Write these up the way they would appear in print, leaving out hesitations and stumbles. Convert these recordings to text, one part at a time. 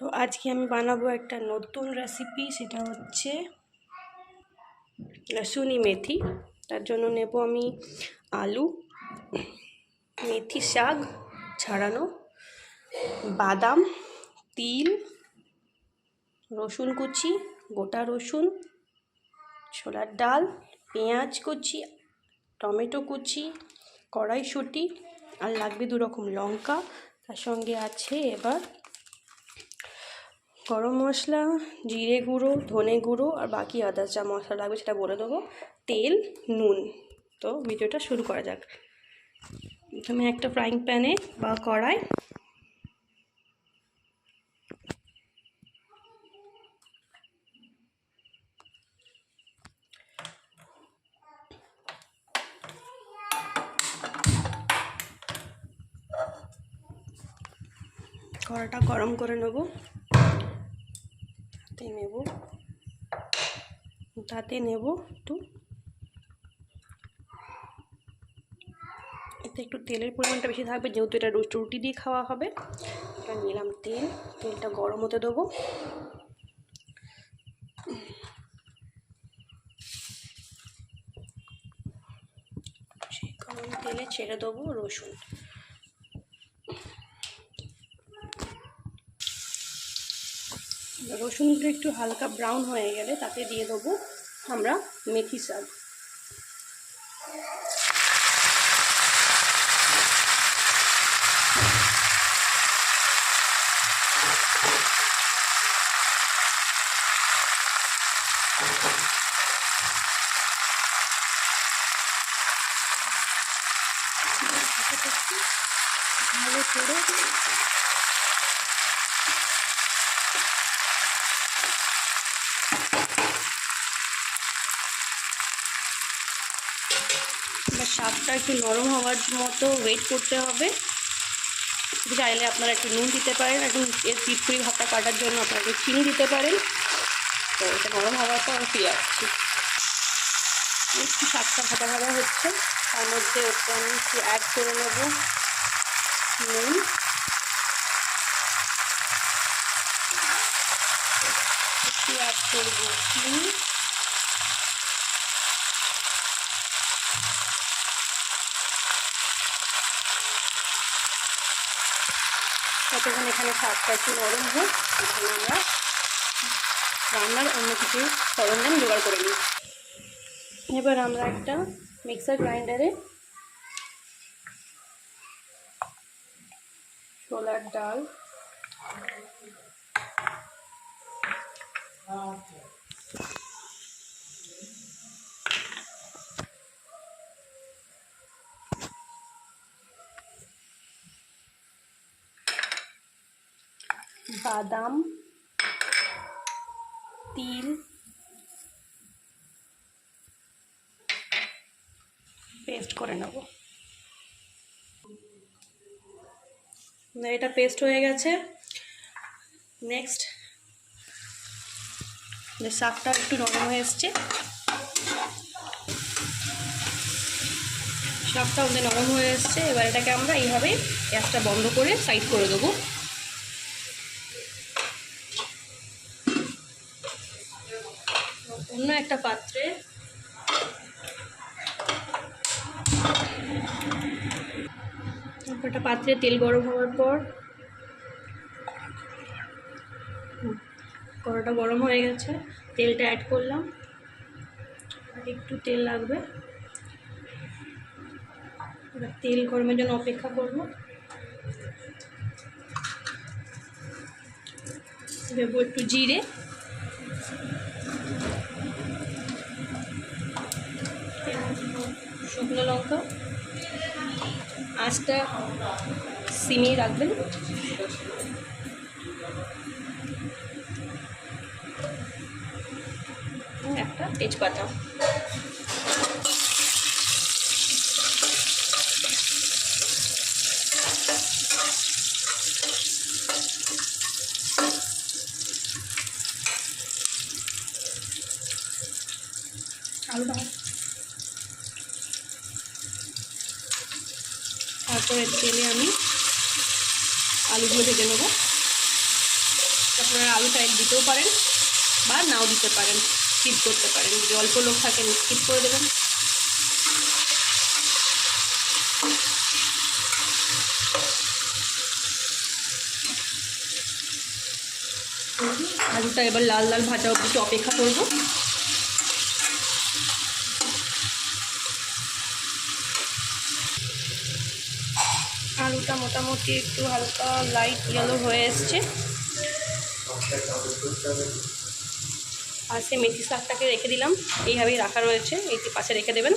তো আজকে আমি বানাবো একটা নতুন রেসিপি, সেটা হচ্ছে লসুনি মেথি। তার জন্য নেব আমি আলু, মেথি শাক ছাড়ানো, বাদাম, তিল, রসুন কুচি, গোটা রসুন, ছোলার ডাল, পেঁয়াজ কুচি, টমেটো কুচি, কড়াইশুঁটি, আর লাগবে 2 রকম লঙ্কা। তার সঙ্গে আছে এবার গরম মশলা, জিরে গুঁড়ো, ধনে গুঁড়ো, আর বাকি আদার্স যা মশলা লাগবে সেটা বলে দেবো, তেল, নুন। তো ভিডিওটা শুরু করা যাক। প্রথমে একটা ফ্রাইং প্যানে বা কড়াই কড়াটা গরম করে নেব। তাতে নেব এতে একটু তেলের পরিমাণটা বেশি থাকবে, যেহেতু এটা রুটি দিয়ে খাওয়া হবে। এবার নিলাম তেলটা গরম হতে দেবো। সেই গরম তেলে ছেড়ে দেবো রসুন। রসুনটা একটু হালকা ব্রাউন হয়ে গেলে তাতে দিয়ে দেবো আমরা মেথি শাক। ভালো করে শাকটা একটু নরম হওয়ার মতো ওয়েট করতে হবে। চাইলে আপনারা একটু নুন দিতে পারেন, একটু এর পিটপুরি ভাতটা কাটার জন্য আপনারা একটু চিনি দিতে পারেন। তো এটা নরম হওয়ার পর আমি ফিরে আসছি। একটু শাকটা ভাজা ভাজা হচ্ছে, তার মধ্যে ওকে আমি একটু অ্যাড করে নেব নুন, একটু অ্যাড করবো চিনি, ততক্ষণ এখানে শাকটা একটু নরম হোক, এখানে আমরা রান্নার অন্য কিছু সরঞ্জাম জোগাড় করে নিই। এবার আমরা একটা মিক্সার গ্রাইন্ডারে ছোলার ডাল, বাদাম, তিল, পেস্ট করে নেব। এটা পেস্ট হয়ে গেছে। নেক্সট শাকটা একটু নরম হয়ে এসছে, শাকটা আমাদের নরম হয়ে এসছে। এবার এটাকে আমরা এইভাবে গ্যাসটা বন্ধ করে সাইড করে দেবো। অন্য একটা পাত্রে তেল গরম হওয়ার পর কড়াটা গরম হয়ে গেছে, তেলটা অ্যাড করলাম। আর একটু তেল লাগবে, এবার তেল গরমের জন্য অপেক্ষা করব। দেবো একটু জিরে, শুকনো লঙ্কা, আঁচটা সিমিয়ে রাখবেন। একটা তেজপাতা, আলুটা, তারপরে তেলে আমি আলুগুলো ভেজে নেব। আপনারা আলু চাইলে দিতেও পারেন বা নাও দিতে পারেন, স্কিপ করতে পারেন। যদি অল্প লোক থাকেন স্কিপ করে দেবেন। আলুটা এবার লাল লাল ভাজা অবধি অপেক্ষা করব। আলুটা মোটামুটি একটু হালকা লাইট ইয়েলো হয়ে এসছে। পাশে মেথি শাকটাকে রেখে দিলাম, এইভাবেই রাখা রয়েছে, এইটি পাশে রেখে দেবেন।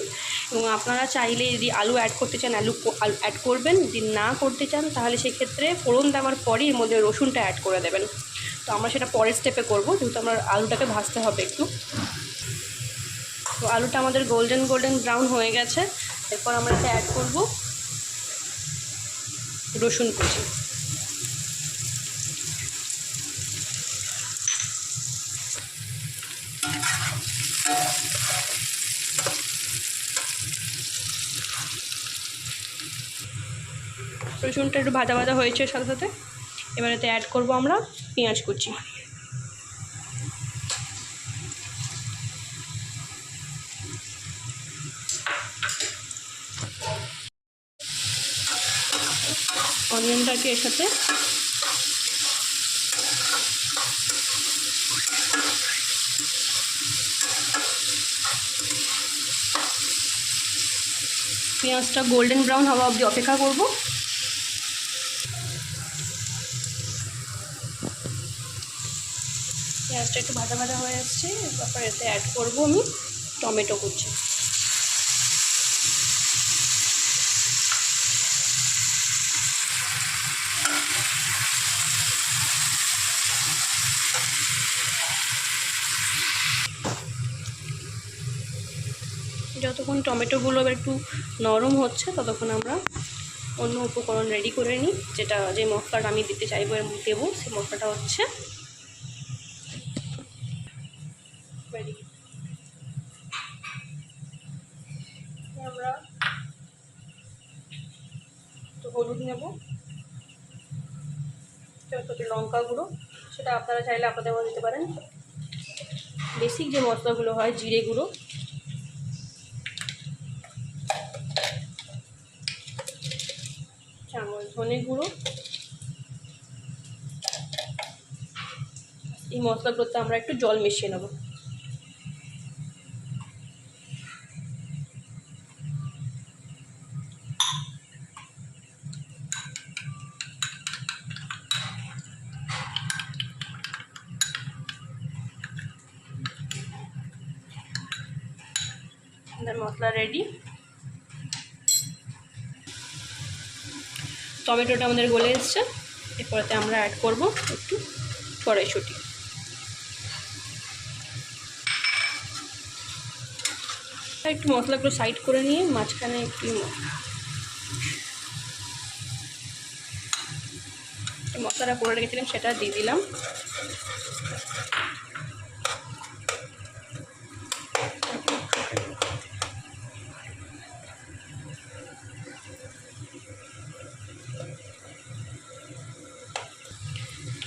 এবং আপনারা চাইলে যদি আলু অ্যাড করতে চান আলু অ্যাড করবেন, যদি না করতে চান তাহলে সেক্ষেত্রে ফোড়ন দেওয়ার পরই এর মধ্যে রসুনটা অ্যাড করে দেবেন। তো আমরা সেটা পরের স্টেপে করব, যেহেতু আমরা আলুটাকে ভাজতে হবে একটু। তো আলুটা আমাদের গোল্ডেন ব্রাউন হয়ে গেছে। এরপর আমরা এটা অ্যাড করব রসুন কুচি। রসুনটা একটু ভাজা ভাজা হয়েছে সাথে সাথে। এবার এতে অ্যাড করব আমরা পেঁয়াজ কুচি। অনিয়নটাকে এর সাথে পেঁয়াজটা গোল্ডেন ব্রাউন হওয়া অবধি অপেক্ষা করব। পেঁয়াজটা একটু ভাজা ভাজা হয়ে আসছে। তারপর এতে অ্যাড করব আমি টমেটো কুচি। যতক্ষণ টমেটোগুলো একটু নরম হচ্ছে ততক্ষণ আমরা অন্য উপকরণ রেডি করে নিই। যে মশলাটা আমি দিতে চাইবো দেবো, সেই মশলাটা হচ্ছে আমরা তো হলুদ নেব, লঙ্কা গুঁড়ো, সেটা আপনারা চাইলে আপনাদের মধ্যে দিতে পারেন। বেসিক যে মশলাগুলো হয়, জিরে গুঁড়ো, চামচ ধনে গুঁড়ো। এই মশলাগুলোতে আমরা একটু জল মিশিয়ে নেব। মশলা রেডি। টমেটোটা আমাদের গলে এসছে। এরপরেতে আমরা অ্যাড করব একটু কড়াইশুঁটি। একটু মশলাগুলো সাইড করে নিয়ে মাঝখানে একটু মশলাটা করে রেখেছিলাম সেটা দিয়ে দিলাম।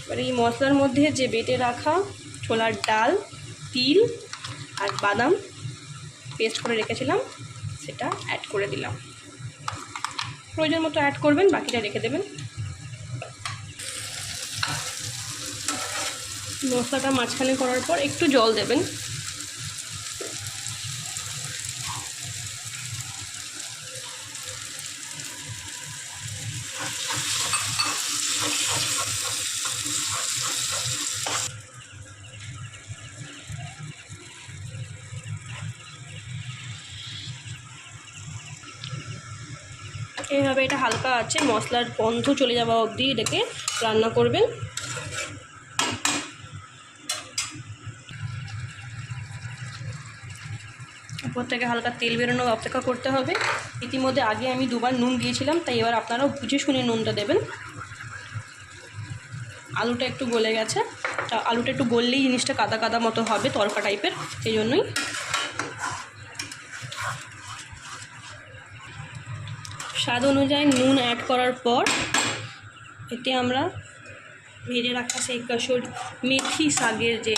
এবার এই মশলার মধ্যে যে বেটে রাখা ছোলার ডাল, তিল আর বাদাম পেস্ট করে রেখেছিলাম সেটা অ্যাড করে দিলাম। প্রয়োজন মতো অ্যাড করবেন, বাকিটা রেখে দেবেন। মশলাটা মাঝখানে করার পর একটু জল দেবেন। এইভাবে এটা হালকা আছে মশলার গন্ধ চলে যাওয়া অবধি এটাকে রান্না করবেন। উপর থেকে হালকা তেল বেরোনো অপেক্ষা করতে হবে। ইতিমধ্যে আগে আমি দুবার নুন দিয়েছিলাম, তাই এবার আপনারাও বুঝে শুনে নুনটা দেবেন। আলুটা একটু গলে গেছে, আলুটা একটু গললেই জিনিসটা কাদা কাদা মতো হবে, তরকা টাইপের, সেই জন্যই। স্বাদ অনুযায়ী নুন অ্যাড করার পর এতে আমরা ভেজে রাখা সেই কসুর মেথি শাকের যে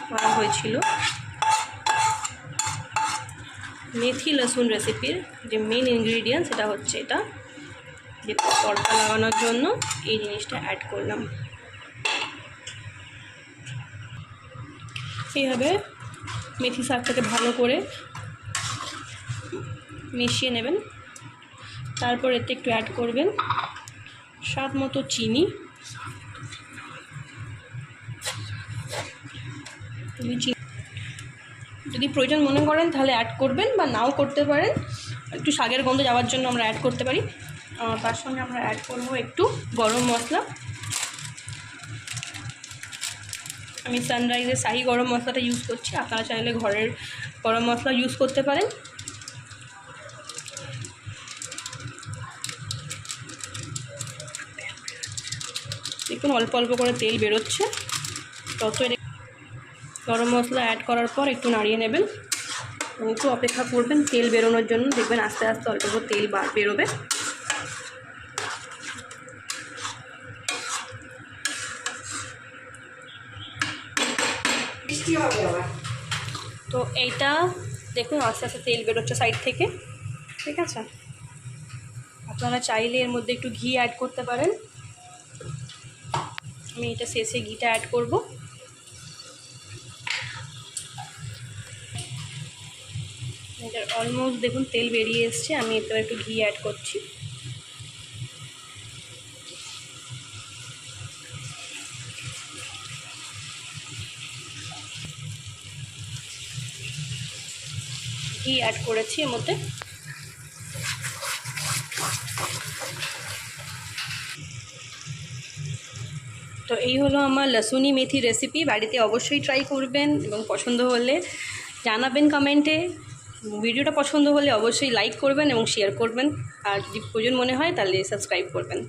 করা হয়েছিল, মেথি লসুন রেসিপির যে মেন ইনগ্রিডিয়েন্ট সেটা হচ্ছে এটা, যে তড়কা লাগানোর জন্য এই জিনিসটা অ্যাড করলাম। এইভাবে মেথি শাকটাকে ভালো করে মিশিয়ে নেবেন। তারপর এতে একটু অ্যাড করবেন স্বাদ মতো চিনি। যদি প্রয়োজন মনে করেন তাহলে অ্যাড করবেন বা নাও করতে পারেন, একটু শাকের গন্ধ যাওয়ার জন্য আমরা অ্যাড করতে পারি। তার সঙ্গে আমরা অ্যাড করবো একটু গরম মশলা। আমি সানরাইজের শাহি গরম মশলাটা ইউজ করছি, আপনারা চাইলে ঘরের গরম মশলা ইউজ করতে পারেন। দেখুন অল্প অল্প করে তেল বেরোচ্ছে। তত গরম মশলা অ্যাড করার পর একটু নাড়িয়ে নেবেন, একটু অপেক্ষা করবেন তেল বেরোনোর জন্য। দেখবেন আস্তে আস্তে অল্প অল্প তেল বেরোবে। তো এইটা দেখুন আস্তে আস্তে তেল বেরোচ্ছে সাইড থেকে, ঠিক আছে। আপনারা চাইলে এর মধ্যে একটু ঘি অ্যাড করতে পারেন। আমি এটা শেষে ঘিটা অ্যাড করব। এটার অলমোস্ট দেখুন তেল বেরিয়ে এসছে, আমি এবার একটু ঘি অ্যাড করছি। ঘি অ্যাড করেছি এর মধ্যে। তো এই হলো আমার লসুনি মেথি রেসিপি। বাড়িতে অবশ্যই ট্রাই করবেন এবং পছন্দ হলে জানাবেন কমেন্টে। ভিডিওটা পছন্দ হলে অবশ্যই লাইক করবেন এবং শেয়ার করবেন, আর যদি প্রয়োজন মনে হয় তাহলে সাবস্ক্রাইব করবেন।